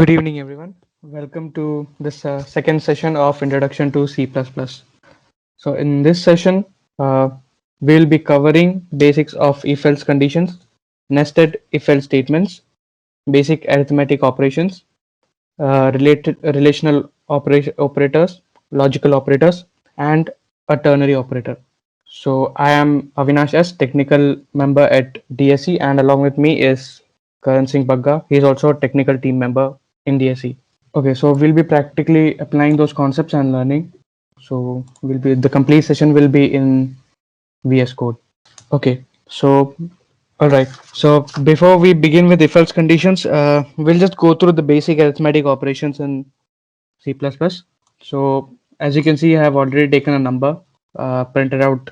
Good evening, everyone. Welcome to this second session of Introduction to C++. So in this session, we'll be covering basics of if-else conditions, nested if-else statements, basic arithmetic operations, related relational operators, logical operators, and a ternary operator. So I am Avinash S, technical member at DSC, and along with me is Karan Singh Bagga. He is also a technical team member in DSC. Okay, so we'll be practically applying those concepts and learning. So the complete session will be in VS Code. Okay, so all right. So before we begin with if-else conditions, we'll just go through the basic arithmetic operations in C++. So as you can see, I have already taken a number, printed out,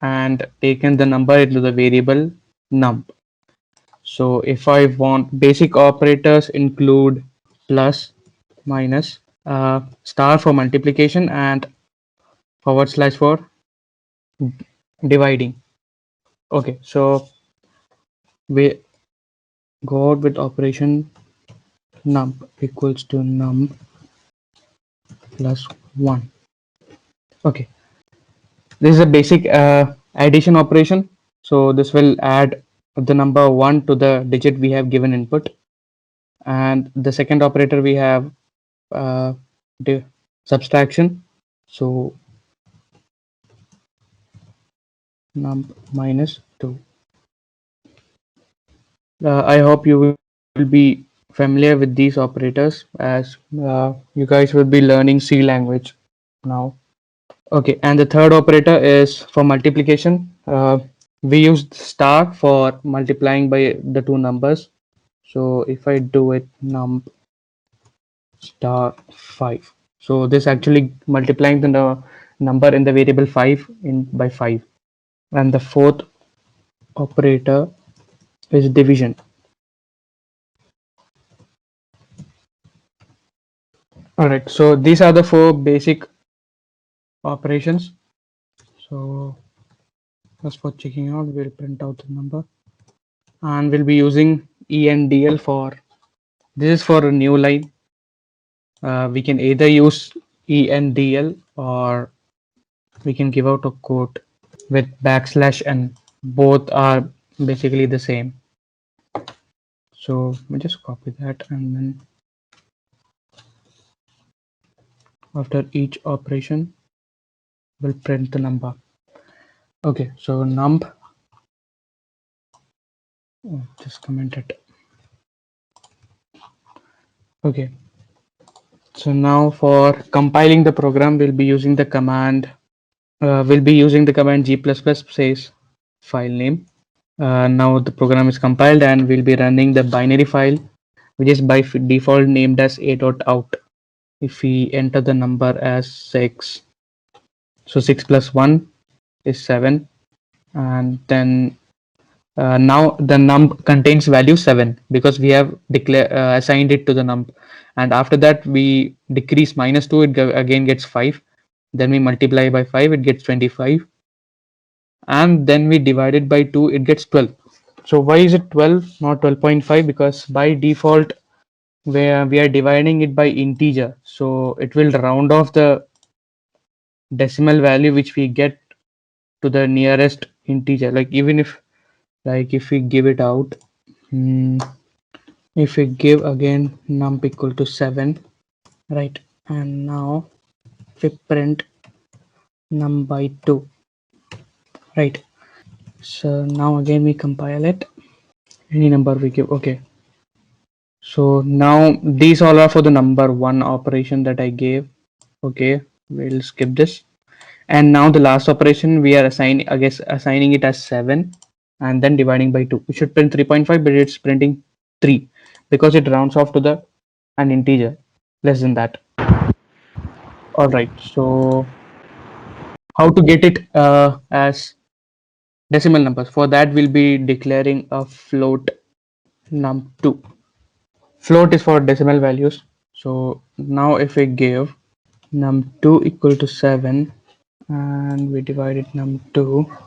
and taken the number into the variable num. So if I want, basic operators include plus, minus, star for multiplication, and forward slash for dividing. Okay, so we go out with operation num equals to num plus 1. Okay, this is a basic addition operation. So this will add the number 1 to the digit we have given input. And the second operator we have uh, subtraction. So num minus 2. I hope you will be familiar with these operators, as you guys will be learning C language now. Okay, and the third operator is for multiplication. We use star for multiplying by the two numbers. So if I do it num star 5, so this actually multiplying the number in the variable 5 by 5. And the fourth operator is division. All right, so these are the four basic operations. So just for checking out, we'll print out the number, and we'll be using ENDL for this is for a new line. We can either use ENDL or we can give out a quote with backslash n. Both are basically the same. So we just copy that, and then after each operation we'll print the number. Okay, so num, just comment it. Okay, so now for compiling the program, we'll be using the command g++ says file name. Now the program is compiled, and we'll be running the binary file, which is by default named as a.out. If we enter the number as 6, so 6 plus 1 is 7, and then now the num contains value 7 because we have assigned it to the num, and after that we decrease minus 2, it again gets 5, then we multiply by 5, it gets 25, and then we divide it by 2, it gets 12. So why is it 12 not 12.5? Because by default where we are dividing it by integer, so it will round off the decimal value which we get to the nearest integer. Like even if we give it out, if we give again num equal to 7, right, and now we print num by 2, right. So now again we compile it, any number we give. Okay, so now these all are for the number 1 operation that I gave. Okay, we'll skip this, and now the last operation we are assigning it as 7 and then dividing by 2. We should print 3.5, but it's printing 3 because it rounds off to an integer less than that. All right, so how to get it as decimal numbers? For that, we'll be declaring a float num2. Float is for decimal values. So now if we give num2 equal to 7 and we divide it num2,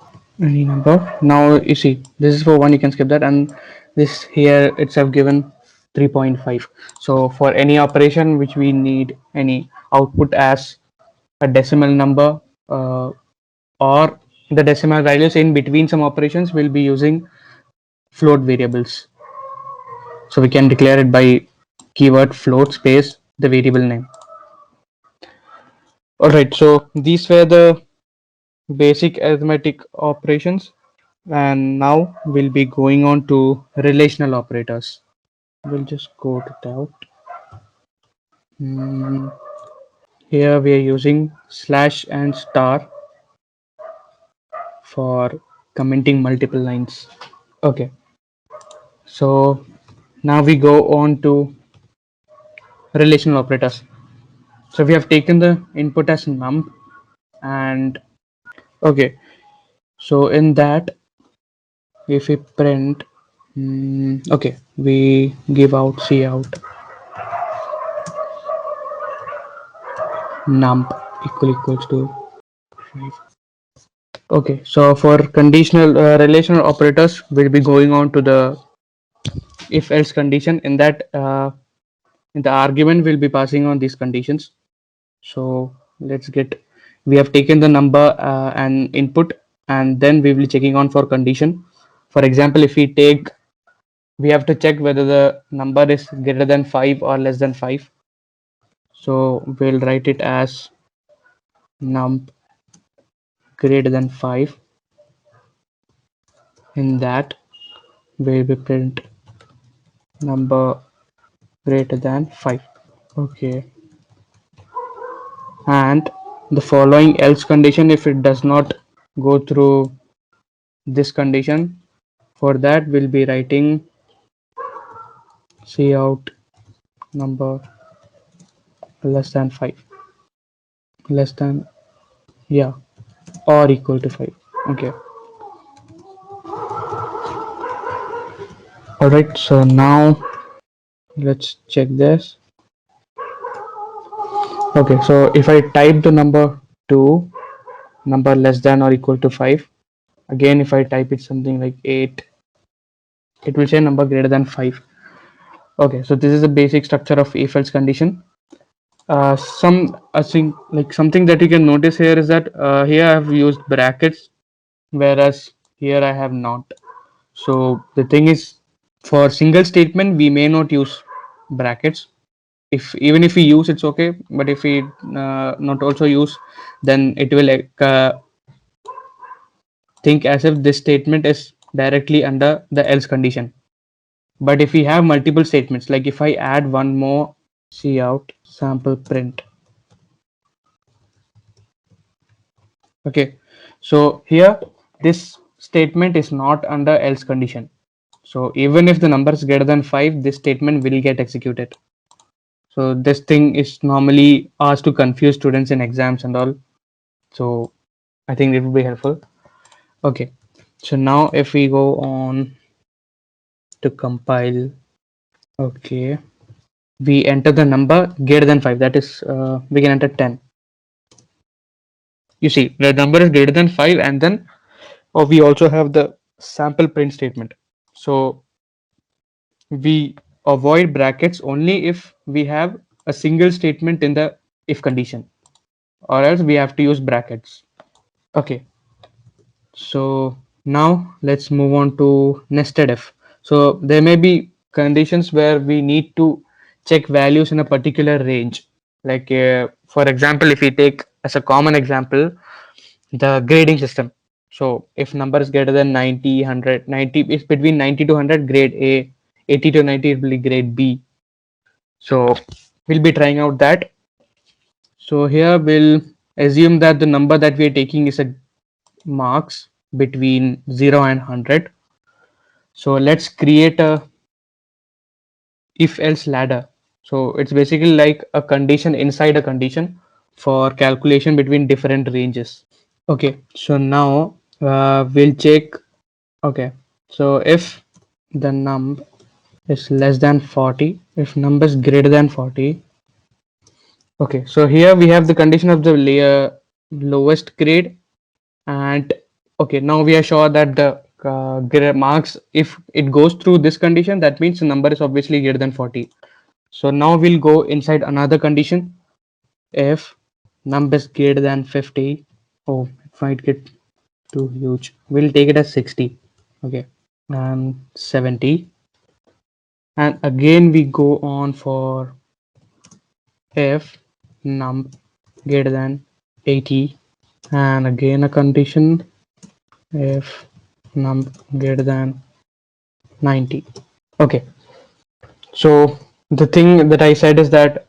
any number. Now you see this is for 1, you can skip that, and this here itself given 3.5. So for any operation which we need any output as a decimal number, or the decimal values in between some operations, we'll be using float variables. So we can declare it by keyword float space the variable name. All right, so these were the basic arithmetic operations, and now we'll be going on to relational operators. We'll just go to that. Here we are using slash and star for commenting multiple lines. Okay, so now we go on to relational operators. So we have taken the input as num, and okay, so in that, if we print, okay, we give out cout num equals to 5. Okay, so for conditional relational operators, we'll be going on to the if else condition. In that, in the argument, we'll be passing on these conditions. So let's get, we have taken the number and input, and then we will be checking on for condition. For example, if we take, we have to check whether the number is greater than 5 or less than 5. So we'll write it as num greater than 5. In that, we'll be print number greater than 5. Okay, and the following else condition, if it does not go through this condition, for that we'll be writing cout number less than 5, less than, yeah, or equal to 5. Okay, all right, so now let's check this. Okay, so if I type the number 2, number less than or equal to 5, again if I type it something like 8, it will say number greater than 5. Okay, so this is the basic structure of if else condition. Some I think like something that you can notice here is that here I have used brackets, whereas here I have not. So the thing is, for single statement we may not use brackets. If even if we use, it's okay, but if we not also use, then it will think as if this statement is directly under the else condition. But if we have multiple statements, like if I add one more cout sample print, okay, so here this statement is not under else condition. So even if the number is greater than 5, this statement will get executed. So this thing is normally asked to confuse students in exams and all. So I think it will be helpful. Okay, so now if we go on to compile, okay, we enter the number greater than 5, that is we can enter 10. You see the number is greater than 5, and then we also have the sample print statement. So we avoid brackets only if we have a single statement in the if condition, or else we have to use brackets. Okay, so now let's move on to nested if. So there may be conditions where we need to check values in a particular range. Like for example, if we take as a common example the grading system. So if number is greater than 90, 100, 90 is between 90 to 100, grade A, 80 to 90 it will be grade B. So we'll be trying out that. So here we'll assume that the number that we are taking is a marks between 0 and 100. So let's create a if else ladder. So it's basically like a condition inside a condition for calculation between different ranges. Okay, so now we'll check. Okay, so if the num is less than 40, if number is greater than 40. Okay, so here we have the condition of the layer lowest grade, and okay, now we are sure that the marks if it goes through this condition, that means the number is obviously greater than 40. So now we'll go inside another condition. If number is greater than 50, oh, it might get too huge. We'll take it as 60. Okay, and 70. And again we go on for if num greater than 80, and again a condition if num greater than 90. Okay, so the thing that I said is that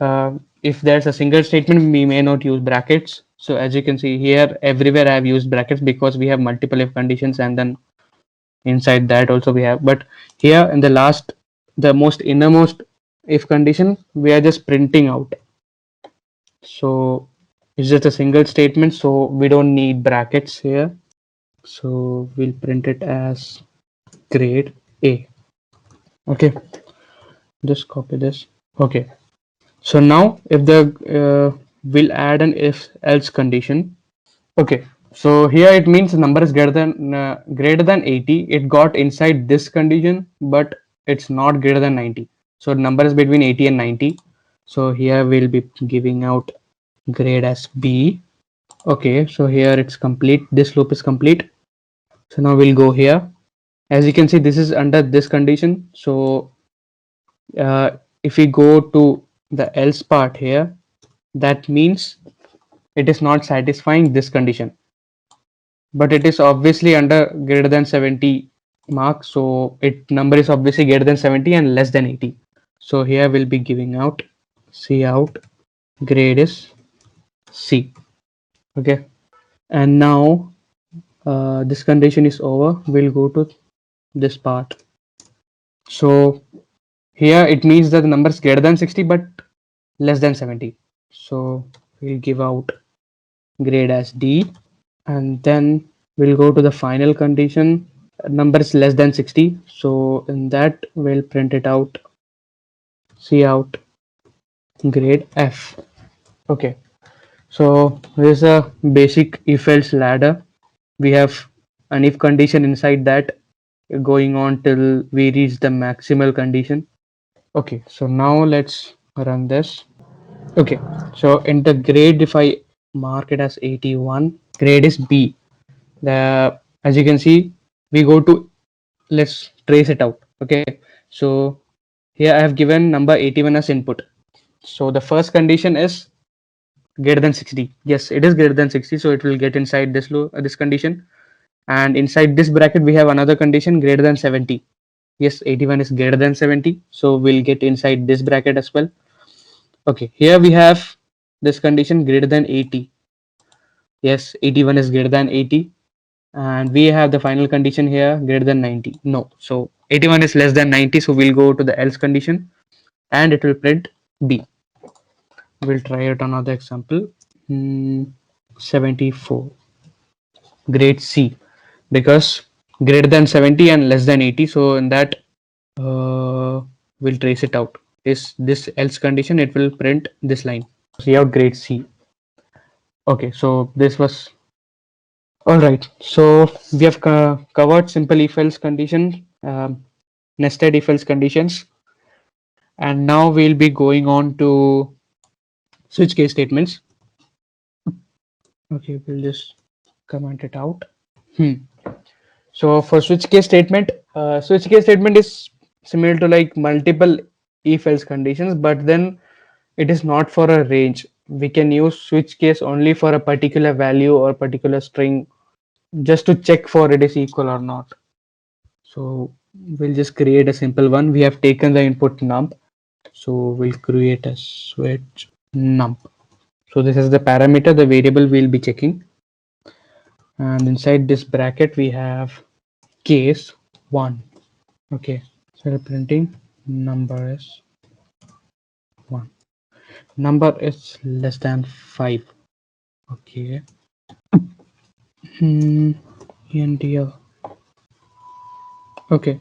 if there's a single statement, we may not use brackets. So as you can see here, everywhere I have used brackets because we have multiple if conditions, and then inside that also we have. But here in the last, the most innermost if condition, we are just printing out. So it's just a single statement, so we don't need brackets here. So we'll print it as grade A. Okay, just copy this. Okay, so now if the we'll add an if else condition. Okay, so here it means the number is greater than 80. It got inside this condition, but it's not greater than 90. So number is between 80 and 90. So here we'll be giving out grade as B. Okay, so here it's complete. This loop is complete. So now we'll go here. As you can see, this is under this condition. So if we go to the else part here, that means it is not satisfying this condition, but it is obviously under greater than 70 mark. So it number is obviously greater than 70 and less than 80. So here we'll be giving out C out grade is C. Okay, and now this condition is over. We'll go to this part. So here it means that the number is greater than 60 but less than 70. So we'll give out grade as D, and then we'll go to the final condition. Number is less than 60. So in that we'll print it out C out grade F. Okay. So this is a basic if else ladder. We have an if condition inside that going on till we reach the maximal condition. Okay, so now let's run this. Okay, so in the grade, if I mark it as 81, grade is B. The as you can see, we go to, let's trace it out. Okay, so here I have given number 81 as input. So the first condition is greater than 60. Yes, it is greater than 60, so it will get inside this condition. And inside this bracket we have another condition greater than 70. Yes, 81 is greater than 70, so we'll get inside this bracket as well. Okay, here we have this condition greater than 80. Yes, 81 is greater than 80, and we have the final condition here greater than 90. No, so 81 is less than 90, so we'll go to the else condition and it will print B. We'll try it another example. 74 grade C, because greater than 70 and less than 80, so in that we'll trace it out. Is this else condition, it will print this line. See out grade C. Okay, so this was all right. So we have covered simple if else condition, nested if else conditions, and now we'll be going on to switch case statements. Okay, we'll just comment it out. So for switch case statement is similar to like multiple if else conditions, but then it is not for a range. We can use switch case only for a particular value or particular string, just to check for it is equal or not. So we'll just create a simple one. We have taken the input num, so we'll create a switch num. So this is the parameter, the variable we'll be checking, and inside this bracket we have case 1. Okay, so we're printing number is 1, number is less than 5. Okay, ENDL. Okay,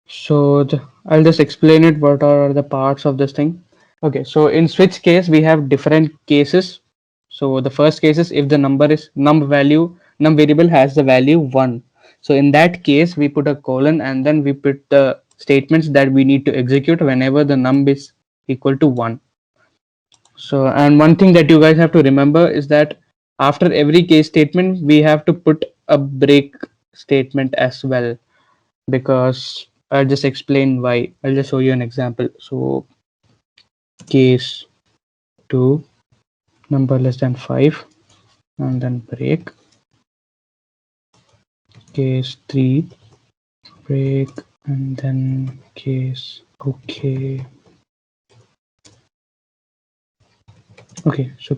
so I'll just explain it, what are the parts of this thing. Okay, so in switch case we have different cases. So the first case is if the num variable has the value 1. So in that case, we put a colon and then we put the statements that we need to execute whenever the num is equal to 1. So, and one thing that you guys have to remember is that after every case statement, we have to put a break statement as well, because I'll just explain why. I'll just show you an example. So, case 2, number less than 5, and then break. Case 3, break, and then case. Okay. Okay, so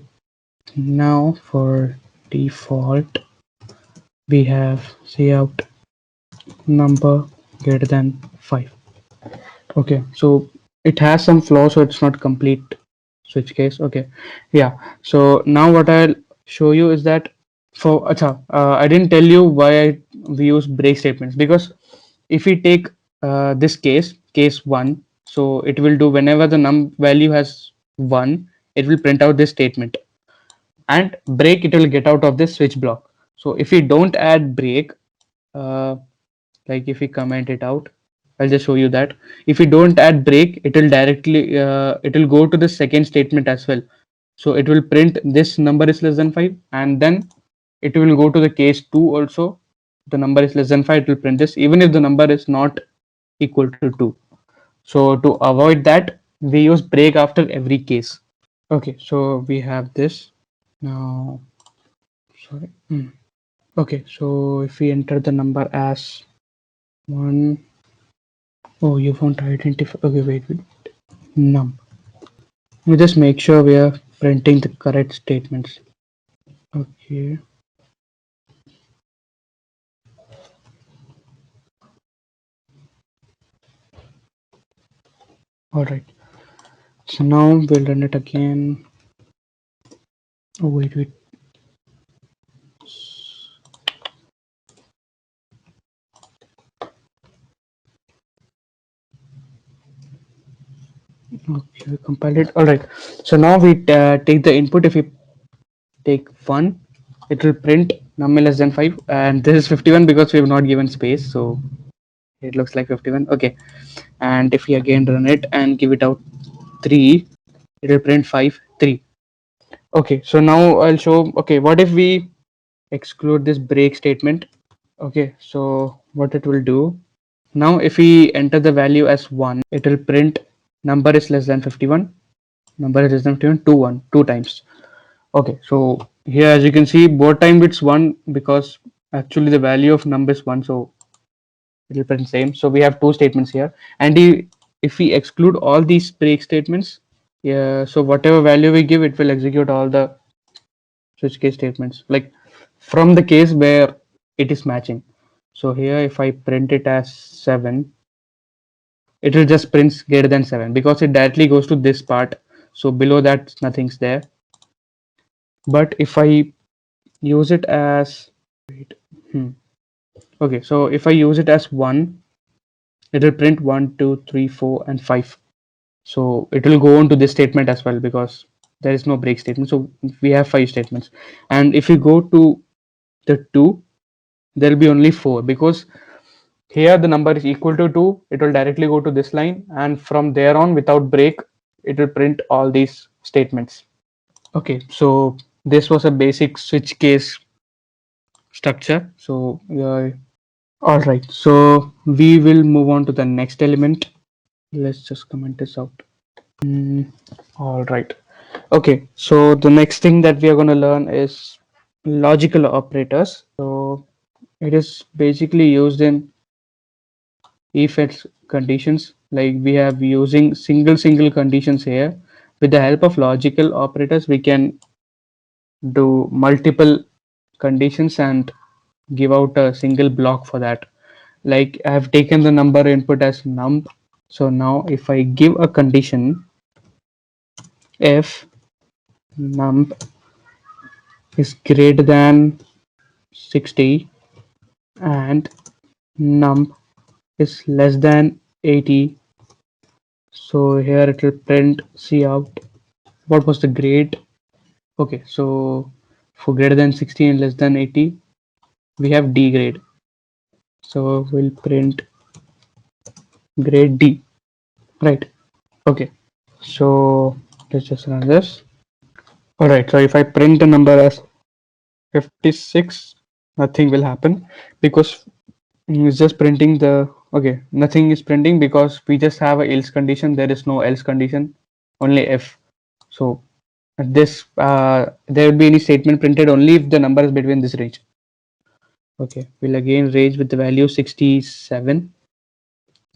now for default, we have cout number greater than 5. Okay, so it has some flaws, so it's not complete switch case. Okay, yeah. So now what I'll show you is that for I didn't tell you why we use break statements, because if we take this case 1, so it will do whenever the num value has 1, it will print out this statement, and break, it will get out of this switch block. So if we don't add break, uh, like if we comment it out, I'll just show you that if we don't add break, it will directly it will go to the second statement as well. So it will print this number is less than 5, and then it will go to the case 2 also. The number is less than 5, it will print this even if the number is not equal to 2. So to avoid that, we use break after every case. Okay, so we have this now. Sorry. Okay, so if we enter the number as 1. Oh, you won't identify. Okay, wait. Num. We just make sure we are printing the correct statements. Okay. All right. So now we'll run it again. Oh, wait. Okay, we compiled it. All right. So now we take the input. If we take 1, it will print num less than 5, and this is 51 because we have not given space. So it looks like 51. Okay. And if we again run it and give it out 3, it will print 5, 3. Okay. So now I'll show. Okay. What if we exclude this break statement? Okay. So what it will do now, if we enter the value as 1, it will print number is less than 51. Number is less than 51 2 times. Okay, so here as you can see, both time it's 1 because actually the value of number is 1, so it will print same. So we have two statements here, and if we exclude all these break statements, yeah, so whatever value we give, it will execute all the switch case statements, like from the case where it is matching. So here if I print it as 7, it will just print greater than 7 because it directly goes to this part. So below that nothing's there. But if I use it as okay, so if I use it as 1, it will print 1 2 3 4 and 5. So it will go on to this statement as well because there is no break statement. So we have 5 statements, and if you go to the 2, there will be only 4 because here the number is equal to 2. It will directly go to this line, and from there on without break, it will print all these statements. Okay, so this was a basic switch case structure. So all right, so we will move on to the next element. Let's just comment this out. All right. Okay, so the next thing that we are going to learn is logical operators. So it is basically used in if else conditions, like we have using single conditions here. With the help of logical operators, we can do multiple conditions and give out a single block for that. Like I have taken the number input as num. So now if I give a condition, if num is greater than 60 and num is less than 80, so here it will print cout what was the grade. Okay, so for greater than 60 and less than 80, we have D grade. So we'll print grade D, right? Okay, so let's just run this. All right, so if I print a number as 56, nothing will happen because it's just printing the, okay, nothing is printing because we just have a else condition. There is no else condition, only if. So this there will be any statement printed only if the number is between this range. Okay, we'll again range with the value 67,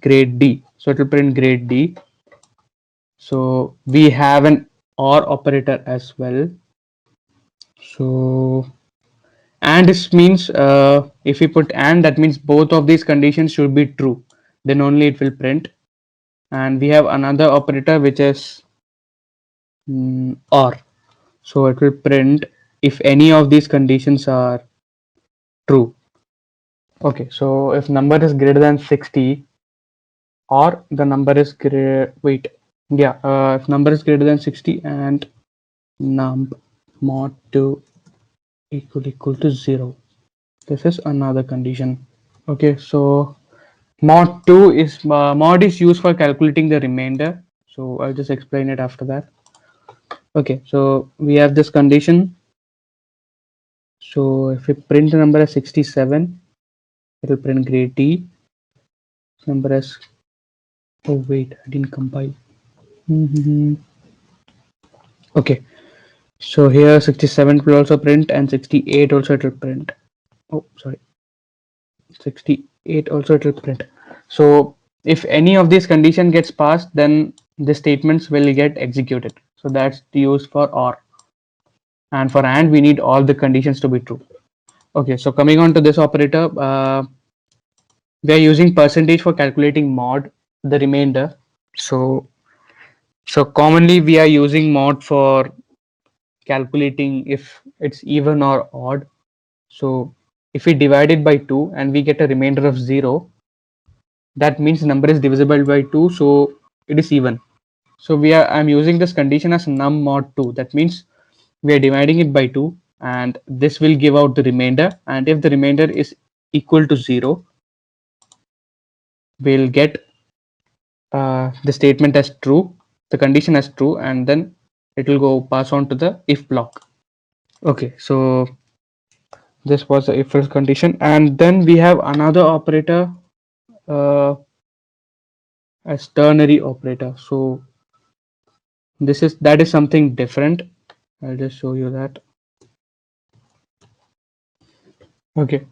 grade D. So it will print grade D. So we have an OR operator as well. So and this means if we put and, that means both of these conditions should be true, then only it will print. And we have another operator which is OR. So it will print if any of these conditions are true. Okay, so if number is greater than 60 or the number is if number is greater than 60 and num mod 2 equal to 0, this is another condition. Okay, so mod 2 is mod is used for calculating the remainder, so I'll just explain it after that. Okay, so we have this condition. So if we print the number as 67, it will print grade D. Number as, oh wait, I didn't compile. Okay, so here 67 will also print and 68 also it will print. Oh, sorry, 68 also it will print. So if any of these condition gets passed, then the statements will get executed. So that's used for OR. And for AND, we need all the conditions to be true. Okay, so coming on to this operator, we are using percentage for calculating mod, the remainder. So commonly we are using mod for calculating if it's even or odd. So if we divide it by 2 and we get a remainder of 0, that means the number is divisible by 2, so it is even. So I'm using this condition as num mod 2. That means we are dividing it by 2 and this will give out the remainder, and if the remainder is equal to 0, we'll get the statement as true, the condition as true, and then it will go pass on to the if block. Okay, so this was the if else condition, and then we have another operator as ternary operator. So that is something different. I'll just show you that. Okay,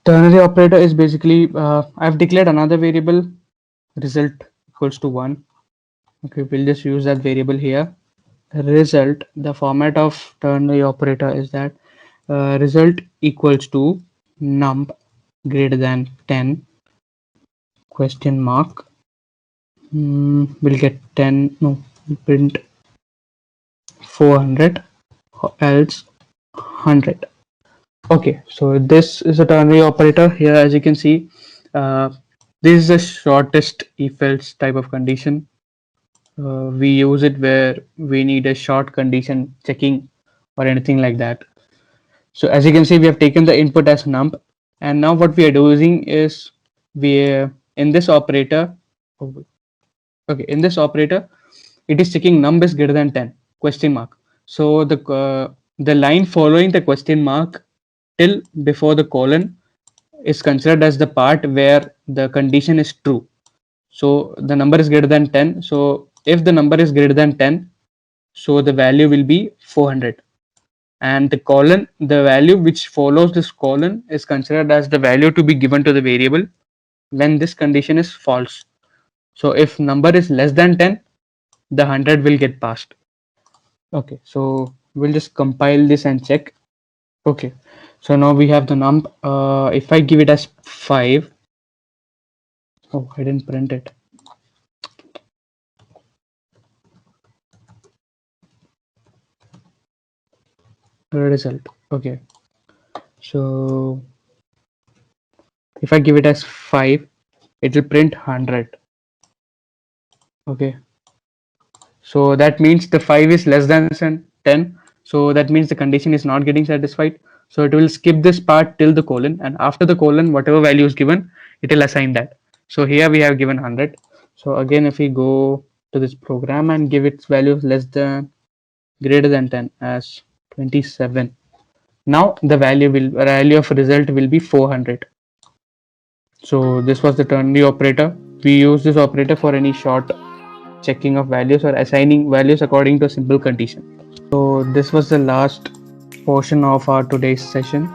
ternary operator is basically I've declared another variable, result equals to 1. Okay, we'll just use that variable here. Result, the format of ternary operator is that result equals to num greater than 10 question mark. We'll get 10, no, print 400 else 100. Okay, so this is a ternary operator. Here, as you can see, this is the shortest if else type of condition. We use it where we need a short condition checking or anything like that. So as you can see, we have taken the input as num, and now what we are doing is in this operator, okay, in this operator, it is checking num is greater than 10 question mark. So the line following the question mark till before the colon is considered as the part where the condition is true. So the number is greater than 10. So if the number is greater than 10, so the value will be 400. And the colon, the value which follows this colon is considered as the value to be given to the variable when this condition is false. So if number is less than 10, the 100 will get passed. Okay, so we'll just compile this and check. Okay, so now we have the num. If I give it as 5, oh, I didn't print it. Result. Okay, so if I give it as 5, it will print 100. Okay, so that means the 5 is less than 10. So that means the condition is not getting satisfied. So it will skip this part till the colon, and after the colon, whatever value is given, it will assign that. So here we have given 100. So again, if we go to this program and give its values less than greater than 10 as 27, now the value of result will be 400. So this was the ternary operator. We use this operator for any short checking of values or assigning values according to a simple condition. So this was the last portion of our today's session.